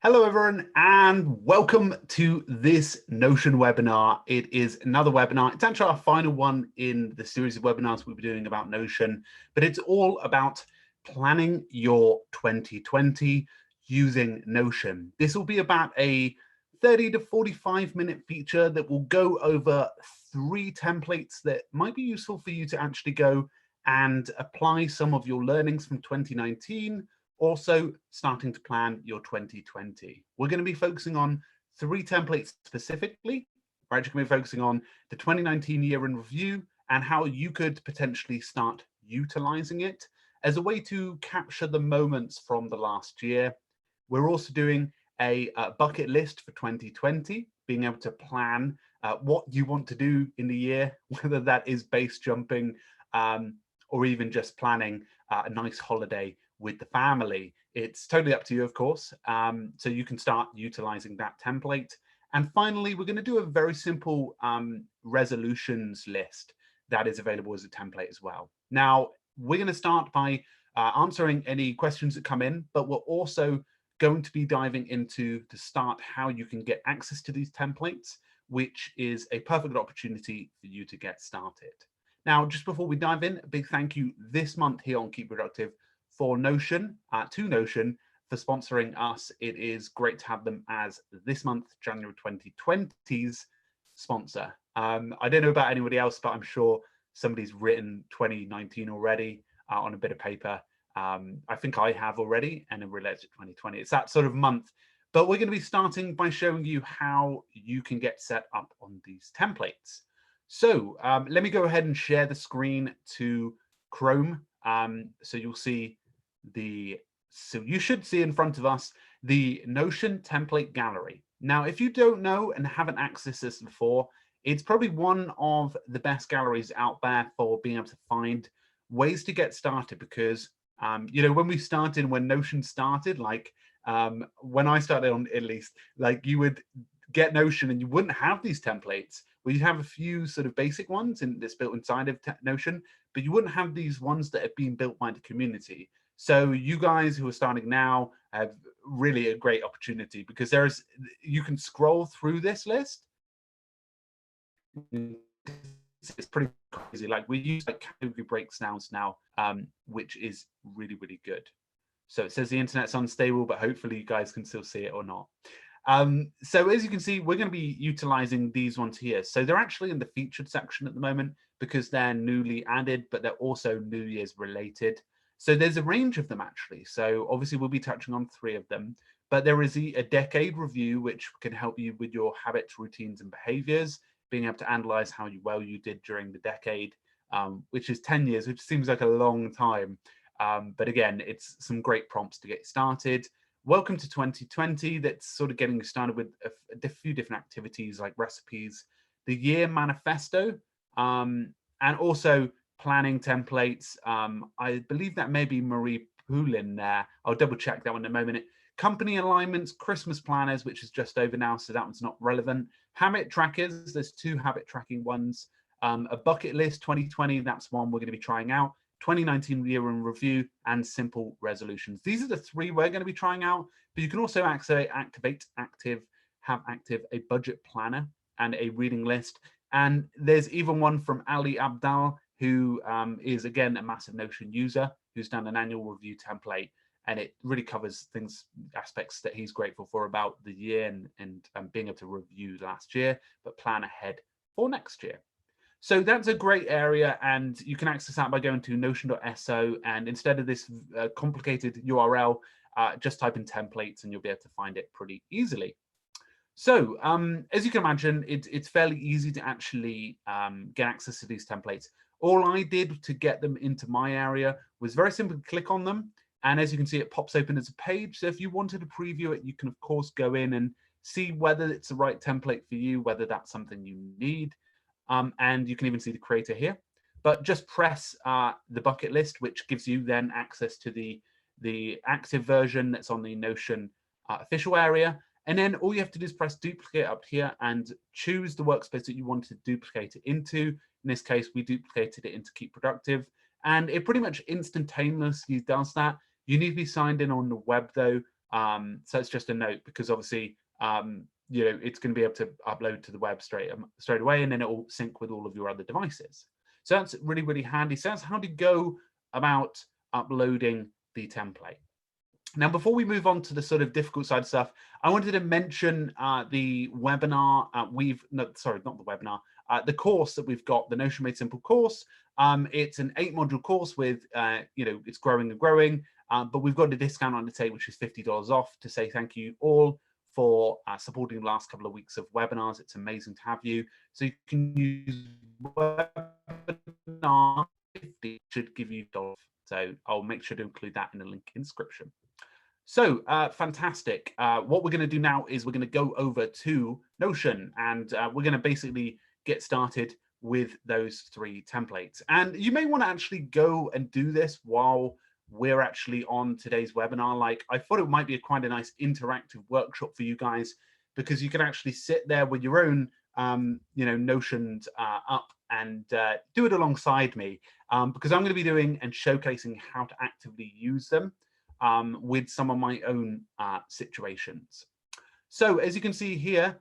Hello everyone and welcome to this Notion webinar. It is another webinar. It's actually our final one in the series of webinars we'll be doing about Notion, but it's all about planning your 2020 using Notion. This will be about a 30 to 45-minute feature that will go over 3 templates that might be useful for you to actually go and apply some of your learnings from 2019. Also starting to plan your 2020. We're going to be focusing on 3 templates specifically. We're actually going to be focusing on the 2019 year in review and how you could potentially start utilizing it as a way to capture the moments from the last year. We're also doing a bucket list for 2020, being able to plan what you want to do in the year, whether that is base jumping or even just planning a nice holiday with the family. It's totally up to you, of course. So you can start utilizing that template. And finally, we're going to do a very simple resolutions list that is available as a template as well. Now, we're going to start by answering any questions that come in, but we're also going to be diving into to start how you can get access to these templates, which is a perfect opportunity for you to get started. Now, just before we dive in, a big thank you this month here on Keep Productive for Notion, to Notion, for sponsoring us. It is great to have them as this month, January 2020's sponsor. I don't know about anybody else, but I'm sure somebody's written 2019 already on a bit of paper. I think I have already, and it relates to 2020. It's that sort of month. But we're going to be starting by showing you how you can get set up on these templates. So let me go ahead and share the screen to Chrome. So you'll see so you should see in front of us the Notion template gallery. Now, if you don't know and haven't accessed this before, it's probably one of the best galleries out there for being able to find ways to get started, because you know, when Notion started, like when I started on, at least, like you would get Notion and you wouldn't have these templates. Well, you have a few sort of basic ones that's built inside of Notion, but you wouldn't have these ones that have been built by the community. So you guys who are starting now have really a great opportunity, because you can scroll through this list. It's pretty crazy. Like, we use like category breakdowns now, which is really, really good. So it says the internet's unstable, but hopefully you guys can still see it or not. So as you can see, we're going to be utilizing these ones here. So they're actually in the featured section at the moment because they're newly added, but they're also New Year's related. So there's a range of them actually. So obviously we'll be touching on 3 of them, but there is a decade review, which can help you with your habits, routines, and behaviors, being able to analyze how well you did during the decade, which is 10 years, which seems like a long time. But again, it's some great prompts to get started. Welcome to 2020, that's sort of getting you started with a few different activities like recipes, the year manifesto, and also planning templates. I believe that may be Marie Poulin there. I'll double check that one in a moment. Company alignments, Christmas planners, which is just over now, so that one's not relevant. Habit trackers, there's 2 habit tracking ones. A bucket list 2020, that's one we're going to be trying out. 2019 year in review, and simple resolutions. These are the 3 we're going to be trying out, but you can also have active a budget planner and a reading list. And there's even one from Ali Abdal, who is again a massive Notion user, who's done an annual review template, and it really covers aspects that he's grateful for about the year and being able to review last year, but plan ahead for next year. So that's a great area, and you can access that by going to notion.so, and instead of this complicated URL, just type in templates and you'll be able to find it pretty easily. So as you can imagine, it's fairly easy to actually get access to these templates. All I did to get them into my area was very simply click on them, and as you can see, it pops open as a page. So if you wanted to preview it, you can of course go in and see whether it's the right template for you, whether that's something you need. And you can even see the creator here, but just press the bucket list, which gives you then access to the active version that's on the Notion official area. And then all you have to do is press duplicate up here and choose the workspace that you want to duplicate it into. In this case, we duplicated it into Keep Productive, and it pretty much instantaneously does that. You need to be signed in on the web though, So it's just a note, because obviously, you know, it's going to be able to upload to the web straight away, and then it will sync with all of your other devices. So that's really, really handy. So that's how to go about uploading the template. Now, before we move on to the sort of difficult side stuff, I wanted to mention the webinar the course that we've got, the Notion Made Simple course. It's an 8-module course with, you know, it's growing and growing, but we've got a discount on the table, which is $50 off, to say thank you all for supporting the last couple of weeks of webinars. It's amazing to have you. So you can use webinar 50, should give you $. So I'll make sure to include that in the link in the description. So fantastic. What we're going to do now is we're going to go over to Notion, and we're going to basically get started with those 3 templates. And you may want to actually go and do this while we're actually on today's webinar. Like, I thought it might be quite a nice interactive workshop for you guys, because you can actually sit there with your own, you know, Notions up and do it alongside me, because I'm going to be doing and showcasing how to actively use them with some of my own situations. So as you can see here,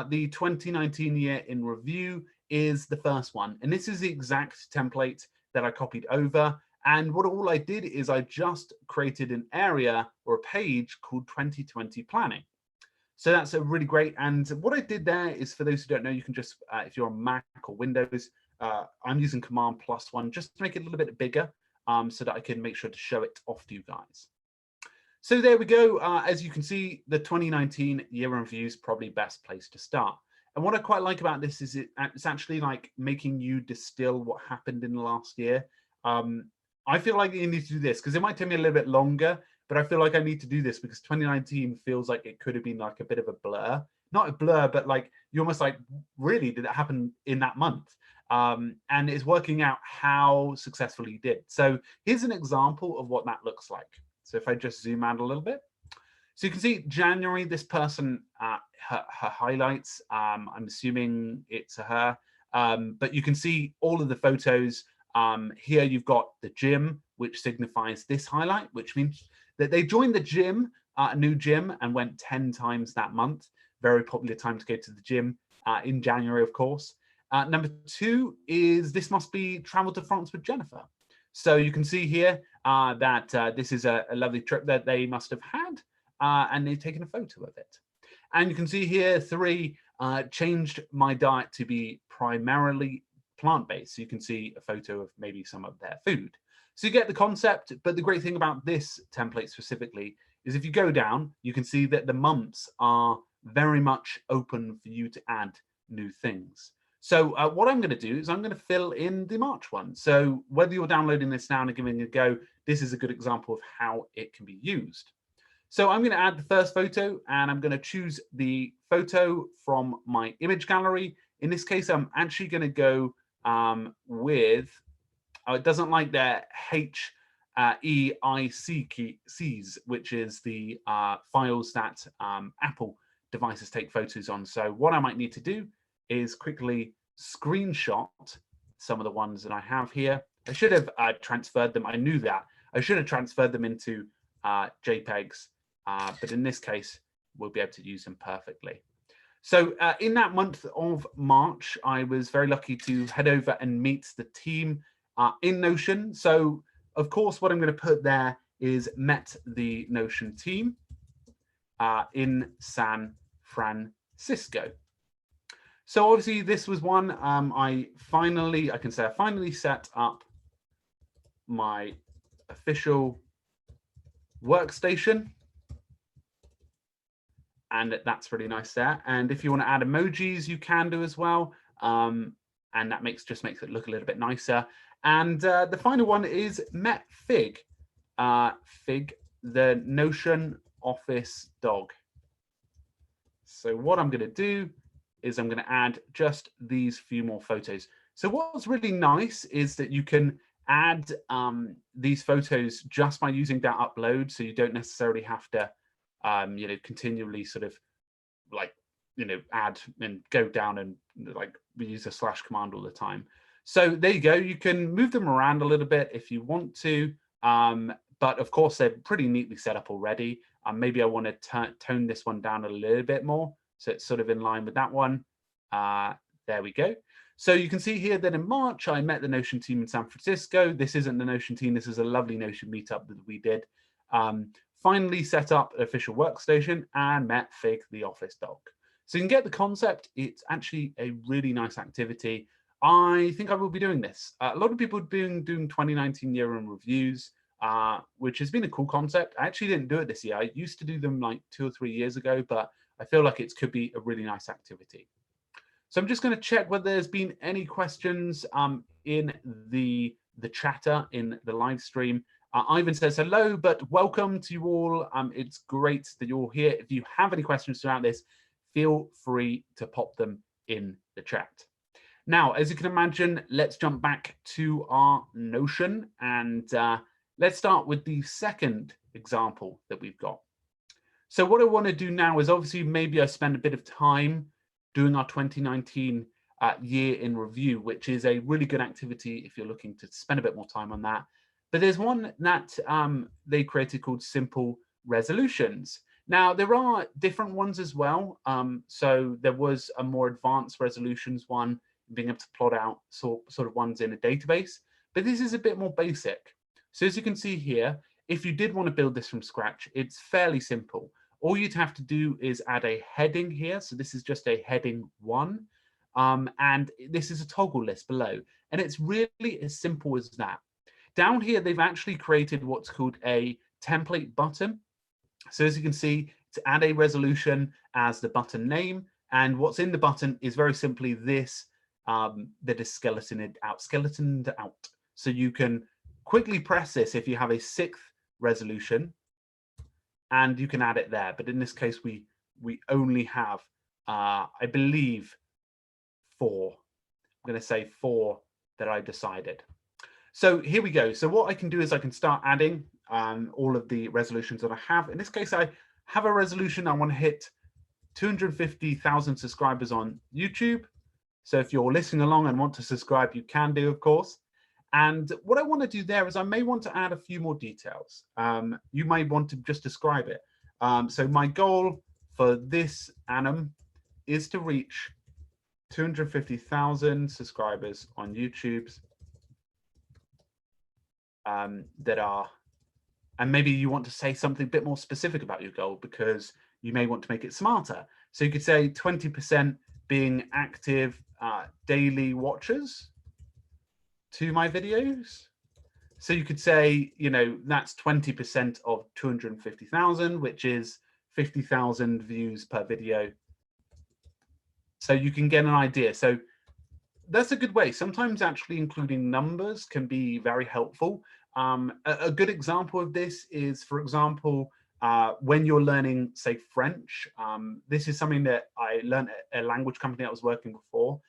the 2019 year in review is the first one. And this is the exact template that I copied over. And what all I did is I just created an area or a page called 2020 planning. So that's a really great. And what I did there is, for those who don't know, you can just, if you're on Mac or Windows, I'm using Command+1 just to make it a little bit bigger, so that I can make sure to show it off to you guys. So there we go. As you can see, the 2019 year in review is probably best place to start. And what I quite like about this is it's actually like making you distill what happened in the last year. I feel like you need to do this because it might take me a little bit longer, but I feel like I need to do this because 2019 feels like it could have been like a bit of a blur. Not a blur, but like you're almost like, really, did it happen in that month? And it's working out how successfully you did. So here's an example of what that looks like. So if I just zoom out a little bit, so you can see January, this person, her highlights, I'm assuming it's a her, but you can see all of the photos. Here you've got the gym, which signifies this highlight, which means that they joined the gym, a new gym, and went 10 times that month. Very popular time to go to the gym in January, of course. Number 2 is this must be travel to France with Jennifer. So you can see here that this is a lovely trip that they must have had, and they've taken a photo of it. And you can see here 3, changed my diet to be primarily plant-based. So you can see a photo of maybe some of their food. So you get the concept, but the great thing about this template specifically is if you go down, you can see that the months are very much open for you to add new things. So what I'm going to do is I'm going to fill in the March one. So whether you're downloading this now and giving it a go, this is a good example of how it can be used. So I'm going to add the first photo, and I'm going to choose the photo from my image gallery. In this case, I'm actually going to go with, it doesn't like the HEIC which is the files that Apple devices take photos on. So what I might need to do is quickly screenshot some of the ones that I have here. I should have transferred them. I knew that. I should have transferred them into JPEGs, but in this case, we'll be able to use them perfectly. So in that month of March, I was very lucky to head over and meet the team in Notion. So of course, what I'm going to put there is met the Notion team in San Francisco. So obviously this was one I finally set up my official workstation, and that's really nice there. And if you want to add emojis, you can do as well, and that just makes it look a little bit nicer. And the final one is met Fig, Fig, the Notion office dog. So what I'm going to do is I'm going to add just these few more photos. So what's really nice is that you can add these photos just by using that upload. So you don't necessarily have to, you know, continually sort of like, you know, add and go down and like use a slash command all the time. So there you go. You can move them around a little bit if you want to, but of course they're pretty neatly set up already. Maybe I want to tone this one down a little bit more, so it's sort of in line with that one. There we go. So you can see here that in March, I met the Notion team in San Francisco. This isn't the Notion team. This is a lovely Notion meetup that we did. Finally set up an official workstation and met Fig, the office dog. So you can get the concept. It's actually a really nice activity. I think I will be doing this. A lot of people have been doing 2019 year-end reviews, which has been a cool concept. I actually didn't do it this year. I used to do them like 2 or 3 years ago, but I feel like it could be a really nice activity. So I'm just going to check whether there's been any questions in the chatter in the live stream. Ivan says hello, but welcome to you all. It's great that you're here. If you have any questions throughout this, feel free to pop them in the chat. Now, as you can imagine, let's jump back to our Notion and let's start with the second example that we've got. So what I want to do now is obviously maybe I spend a bit of time doing our 2019 year in review, which is a really good activity if you're looking to spend a bit more time on that. But there's one that they created called Simple Resolutions. Now, there are different ones as well. So there was a more advanced resolutions one, being able to plot out sort of ones in a database. But this is a bit more basic. So as you can see here, if you did want to build this from scratch, it's fairly simple. All you'd have to do is add a heading here. So this is just a heading 1. And this is a toggle list below. And it's really as simple as that. Down here, they've actually created what's called a template button. So as you can see, to add a resolution as the button name. And what's in the button is very simply this, that is skeletoned out. So you can quickly press this if you have a 6th resolution, and you can add it there. But in this case, we only have, I believe, 4. I'm going to say 4 that I decided. So here we go. So what I can do is I can start adding all of the resolutions that I have. In this case, I have a resolution. I want to hit 250,000 subscribers on YouTube. So if you're listening along and want to subscribe, you can do, of course. And what I want to do there is I may want to add a few more details. You may want to just describe it. So my goal for this annum is to reach 250,000 subscribers on YouTube that are, and maybe you want to say something a bit more specific about your goal because you may want to make it smarter. So you could say 20% being active daily watchers to my videos. So you could say, you know, that's 20% of 250,000, which is 50,000 views per video. So you can get an idea. So that's a good way. Sometimes actually including numbers can be very helpful. A good example of this is, for example, when you're learning, say, French. This is something that I learned at a language company I was working before.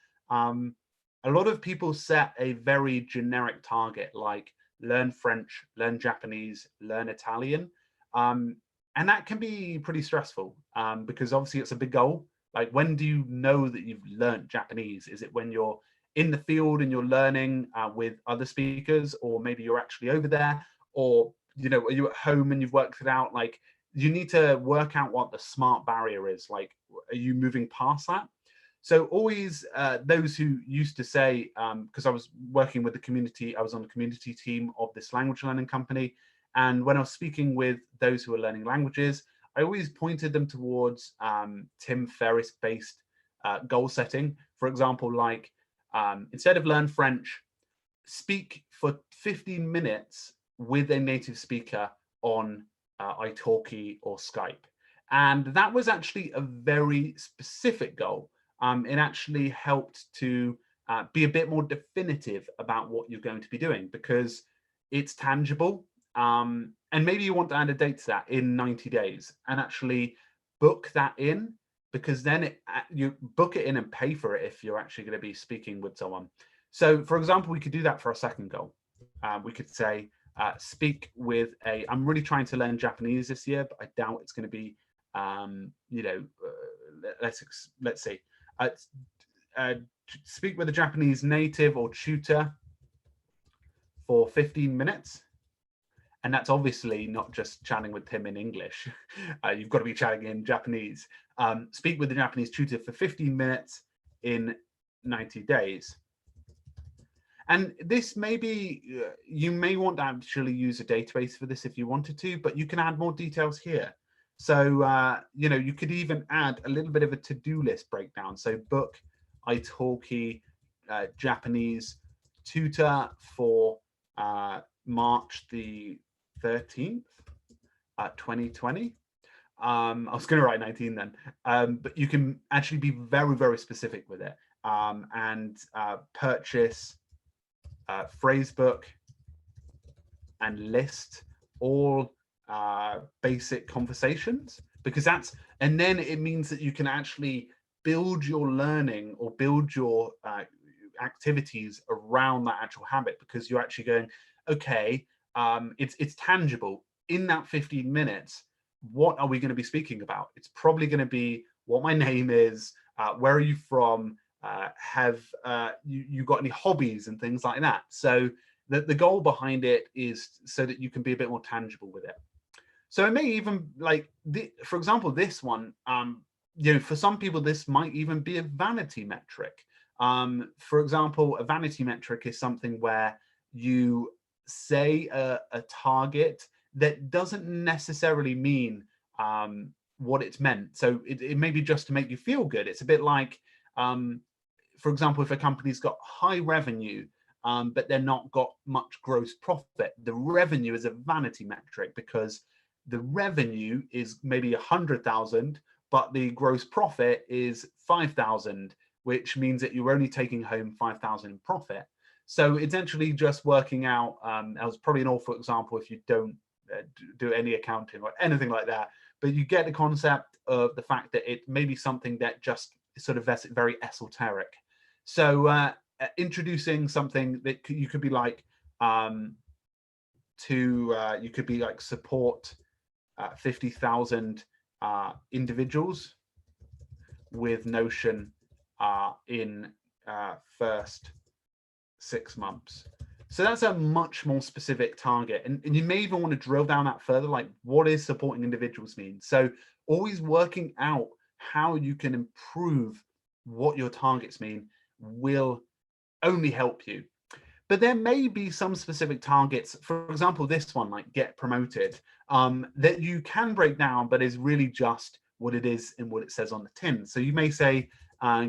A lot of people set a very generic target, like learn French, learn Japanese, learn Italian. And that can be pretty stressful because obviously it's a big goal. Like, when do you know that you've learned Japanese? Is it when you're in the field and you're learning with other speakers, or maybe you're actually over there, or, you know, are you at home and you've worked it out? Like, you need to work out what the smart barrier is. Like, are you moving past that? So always those who used to say, because I was working with the community, I was on the community team of this language learning company. And when I was speaking with those who are learning languages, I always pointed them towards Tim Ferriss-based goal setting. For example, like instead of learn French, speak for 15 minutes with a native speaker on italki or Skype. And that was actually a very specific goal. It actually helped to be a bit more definitive about what you're going to be doing because it's tangible. And maybe you want to add a date to that in 90 days and actually book that in, because then you book it in and pay for it if you're actually going to be speaking with someone. So, for example, we could do that for our second goal. We could say, speak with I'm really trying to learn Japanese this year, but I doubt it's going to be, you know, let's see. Speak with a Japanese native or tutor for 15 minutes. And that's obviously not just chatting with him in English. You've got to be chatting in Japanese. Speak with the Japanese tutor for 15 minutes in 90 days. And this may be, you may want to actually use a database for this if you wanted to, but you can add more details here. So, you could even add a little bit of a to-do list breakdown. So book Italki Japanese tutor for March the 13th, 2020. I was going to write 19 then, but you can actually be very, very specific with it and purchase phrasebook and list all basic conversations, because and then it means that you can actually build your learning or build your activities around that actual habit, because you're actually going, okay, it's tangible. In that 15 minutes, what are we going to be speaking about? It's probably going to be what my name is, where are you from, have you got any hobbies and things like that. So the goal behind it is so that you can be a bit more tangible with it. So it may even, like, for example, this one, for some people, this might even be a vanity metric. For example, a vanity metric is something where you say a target that doesn't necessarily mean what it's meant. So it may be just to make you feel good. It's a bit like, for example, if a company's got high revenue, but they're not got much gross profit, the revenue is a vanity metric because the revenue is maybe 100,000, but the gross profit is 5,000, which means that you're only taking home 5,000 in profit. So it's actually just working out, that was probably an awful example if you don't do any accounting or anything like that, but you get the concept of the fact that it may be something that just is sort of very esoteric. So introducing something that you could be like, you could be like support 50,000 individuals with Notion in first 6 months. So that's a much more specific target. And you may even want to drill down that further, like what is supporting individuals mean? So always working out how you can improve what your targets mean will only help you. But there may be some specific targets, for example, this one, like get promoted, that you can break down, but is really just what it is and what it says on the tin. So you may say,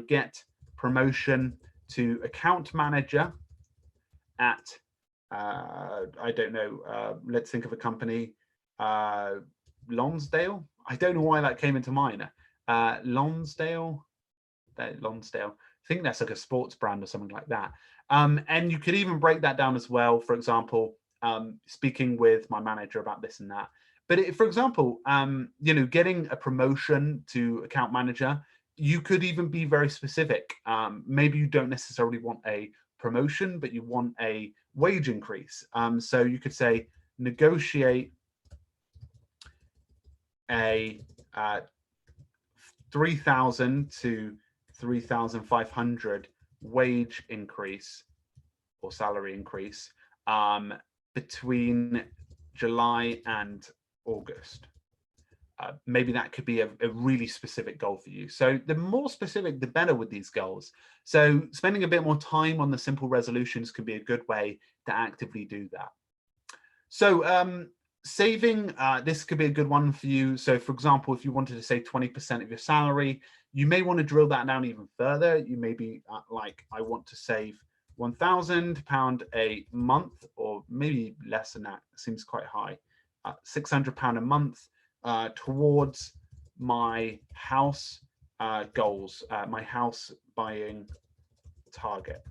get promotion to account manager at, I don't know, let's think of a company, Lonsdale. I don't know why that came into mind. Lonsdale. I think that's like a sports brand or something like that. And you could even break that down as well. For example, speaking with my manager about this and that. But for example, getting a promotion to account manager, you could even be very specific. Maybe you don't necessarily want a promotion, but you want a wage increase. So you could say negotiate a 3,000 to 3,500 wage increase or salary increase between July and August. Maybe that could be a really specific goal for you. So the more specific, the better with these goals. So spending a bit more time on the simple resolutions can be a good way to actively do that. So saving, this could be a good one for you. So for example, if you wanted to save 20% of your salary, you may want to drill that down even further. You may be like, I want to save £1,000 a month, or maybe less than that. It seems quite high. £600 a month towards my house goals, my house buying target.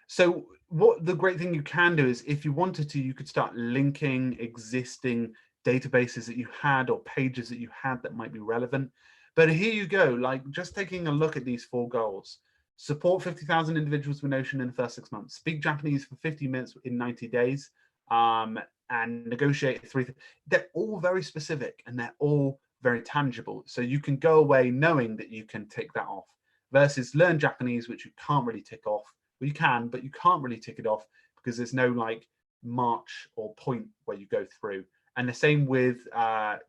So what the great thing you can do is, if you wanted to, you could start linking existing databases that you had or pages that you had that might be relevant. But here you go, like just taking a look at these 4 goals. Support 50,000 individuals with Notion in the first 6 months. Speak Japanese for 50 minutes in 90 days. And negotiate 3. They're all very specific and they're all very tangible. So you can go away knowing that you can tick that off, versus learn Japanese, which you can't really tick off. Well, you can, but you can't really tick it off because there's no like march or point where you go through. And the same with, a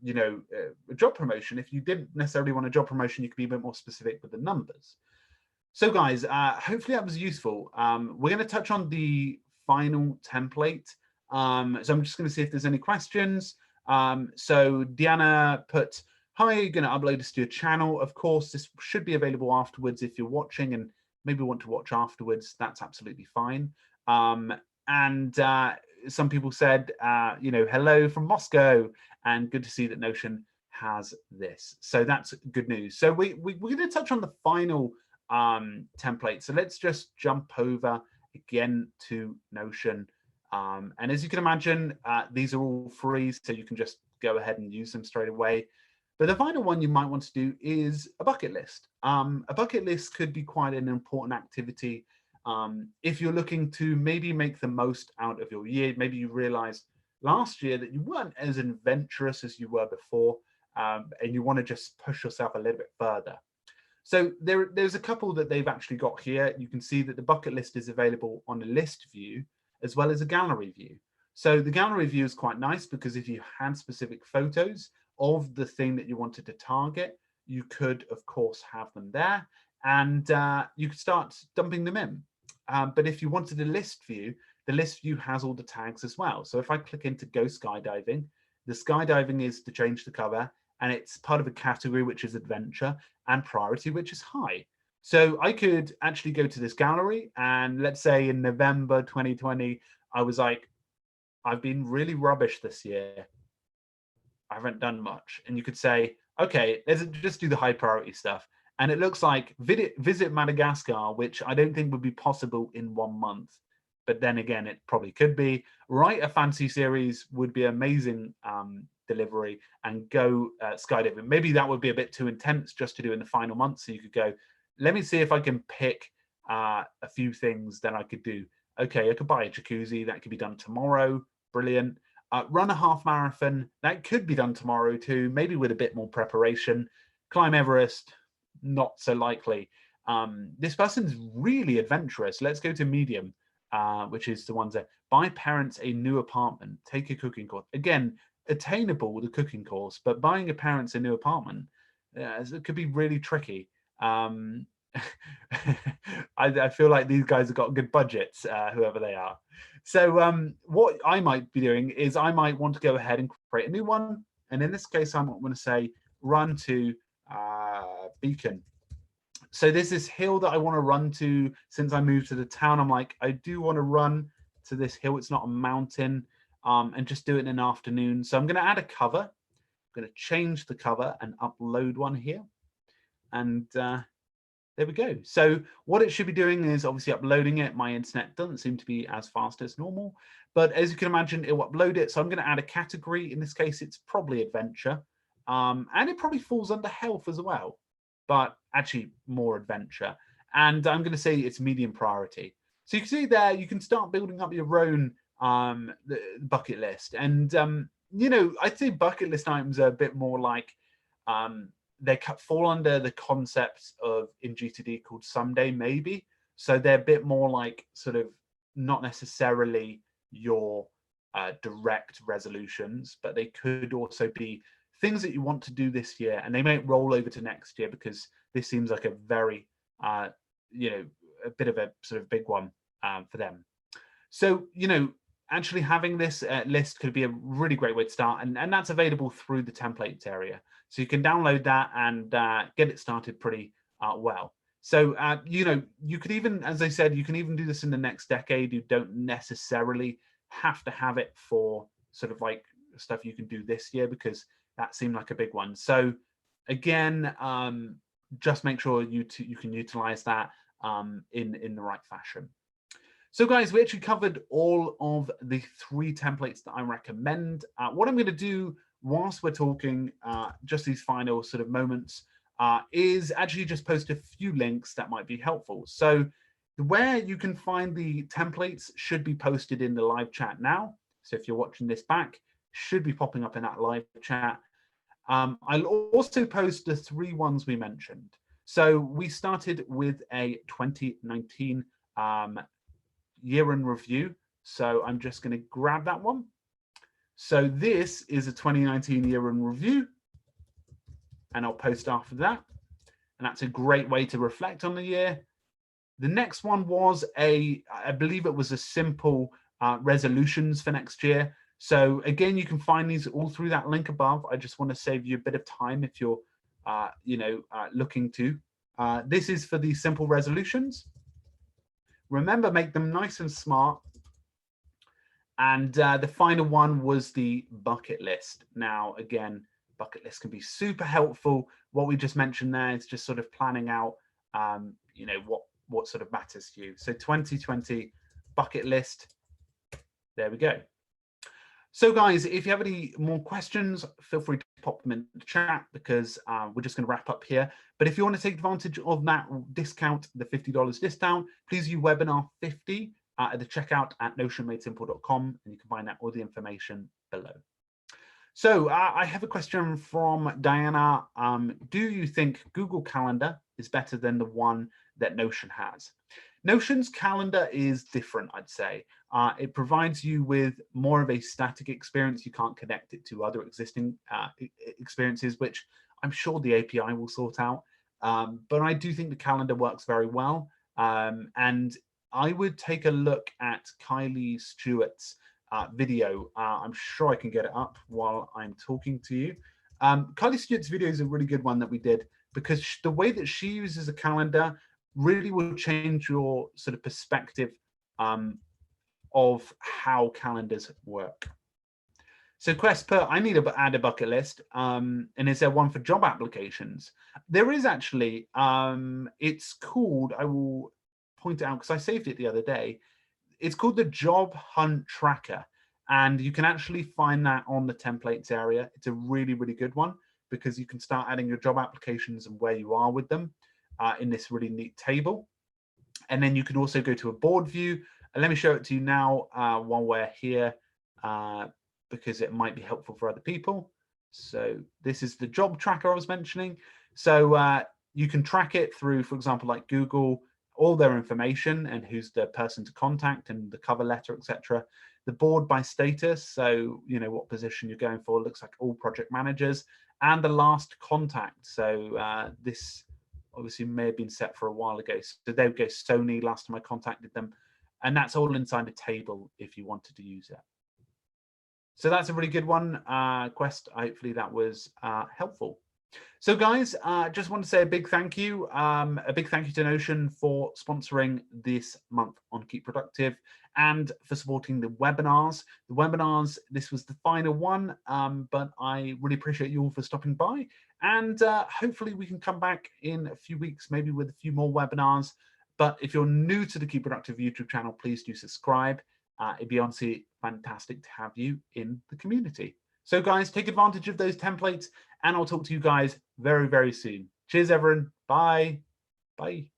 job promotion. If you didn't necessarily want a job promotion, you could be a bit more specific with the numbers. So guys, hopefully that was useful. We're going to touch on the final template. So I'm just going to see if there's any questions. So Diana put, hi, you're going to upload this to your channel. Of course, this should be available afterwards if you're watching and maybe want to watch afterwards. That's absolutely fine. And some people said, hello from Moscow, and good to see that Notion has this. So that's good news. So we're going to touch on the final template. So let's just jump over again to Notion. And as you can imagine, these are all free, so you can just go ahead and use them straight away. But the final one you might want to do is a bucket list. A bucket list could be quite an important activity if you're looking to maybe make the most out of your year. Maybe you realized last year that you weren't as adventurous as you were before, and you want to just push yourself a little bit further. So there's a couple that they've actually got here. You can see that the bucket list is available on a list view as well as a gallery view. So the gallery view is quite nice because if you had specific photos of the thing that you wanted to target, you could, of course, have them there, and you could start dumping them in. But if you wanted a list view, the list view has all the tags as well. So if I click into Go Skydiving, the skydiving is to change the cover, and it's part of a category which is adventure and priority, which is high. So I could actually go to this gallery, and let's say in November 2020, I was like, I've been really rubbish this year. I haven't done much. And you could say, okay, let's just do the high priority stuff. And it looks like visit Madagascar, which I don't think would be possible in 1 month. But then again, it probably could be. Write a fancy series would be amazing delivery, and go skydiving. Maybe that would be a bit too intense just to do in the final month. So you could go, let me see if I can pick a few things that I could do. Okay, I could buy a jacuzzi. That could be done tomorrow. Brilliant. Run a half marathon. That could be done tomorrow too, maybe with a bit more preparation. Climb Everest. Not so likely. This person's really adventurous. Let's go to medium, which is the ones that buy parents a new apartment, take a cooking course. Again, attainable with a cooking course, but buying your parents a new apartment, it could be really tricky. I feel like these guys have got good budgets, whoever they are. So what I might be doing is I might want to go ahead and create a new one. And in this case, I'm going to say run to Beacon. So there's this hill that I want to run to. Since I moved to the town, I'm like, I do want to run to this hill. It's not a mountain, and just do it in an afternoon. So I'm going to add a cover. I'm going to change the cover and upload one here. And there we go. So what it should be doing is obviously uploading it. My internet doesn't seem to be as fast as normal, but as you can imagine, it will upload it. So I'm going to add a category. In this case, it's probably adventure. And it probably falls under health as well, but actually more adventure. And I'm going to say it's medium priority. So you can see there, you can start building up your own bucket list. And, I'd say bucket list items are a bit more like, they fall under the concepts of in GTD called someday maybe. So they're a bit more like sort of not necessarily your direct resolutions, but they could also be things that you want to do this year, and they might roll over to next year because this seems like a very, a bit of a sort of big one for them. So, actually having this list could be a really great way to start, and that's available through the templates area. So you can download that and get it started pretty well. So, you could even, as I said, you can even do this in the next decade. You don't necessarily have to have it for sort of like stuff you can do this year, because that seemed like a big one. So again, just make sure you can utilize that in the right fashion. So guys, we actually covered all of the 3 templates that I recommend. What I'm going to do whilst we're talking, just these final sort of moments, is actually just post a few links that might be helpful. So where you can find the templates should be posted in the live chat now. So if you're watching this back, should be popping up in that live chat. I'll also post the 3 ones we mentioned. So we started with a 2019 year in review. So I'm just going to grab that one. So this is a 2019 year in review, and I'll post after that. And that's a great way to reflect on the year. The next one was I believe it was a simple resolutions for next year. So again, you can find these all through that link above. I just want to save you a bit of time if you're, looking to. This is for the simple resolutions. Remember, make them nice and smart. And the final one was the bucket list. Now, again, bucket list can be super helpful. What we just mentioned there is just sort of planning out, what sort of matters to you. So 2020 bucket list. There we go. So guys, if you have any more questions, feel free to pop them in the chat, because we're just going to wrap up here. But if you want to take advantage of that discount, the $50 discount, please use webinar 50 at the checkout at notionmadesimple.com, and you can find out all the information below. So I have a question from Diana. Do you think Google Calendar is better than the one that Notion has? Notion's calendar is different, I'd say. It provides you with more of a static experience. You can't connect it to other existing experiences, which I'm sure the API will sort out. But I do think the calendar works very well. And I would take a look at Kylie Stewart's video. I'm sure I can get it up while I'm talking to you. Kylie Stewart's video is a really good one that we did, because the way that she uses a calendar really will change your sort of perspective of how calendars work. So Quest put, I need to add a bucket list. And is there one for job applications? There is actually. It's called, I will point it out because I saved it the other day. It's called the Job Hunt Tracker. And you can actually find that on the templates area. It's a really, really good one, because you can start adding your job applications and where you are with them in this really neat table. And then you can also go to a board view. And let me show it to you now while we're here, because it might be helpful for other people. So this is the job tracker I was mentioning. So you can track it through, for example, like Google, all their information and who's the person to contact and the cover letter, etc. The board by status, so what position you're going for, looks like all project managers, and the last contact. So this obviously may have been set for a while ago. So there we go, Sony, last time I contacted them. And that's all inside a table if you wanted to use it. So that's a really good one, Quest. Hopefully that was helpful. So guys, just want to say a big thank you to Notion for sponsoring this month on Keep Productive, and for supporting the webinars. The webinars, this was the final one, but I really appreciate you all for stopping by. And hopefully we can come back in a few weeks, maybe with a few more webinars. But if you're new to the Keep Productive YouTube channel, please do subscribe. It'd be honestly fantastic to have you in the community. So guys, take advantage of those templates, and I'll talk to you guys very, very soon. Cheers, everyone. Bye. Bye.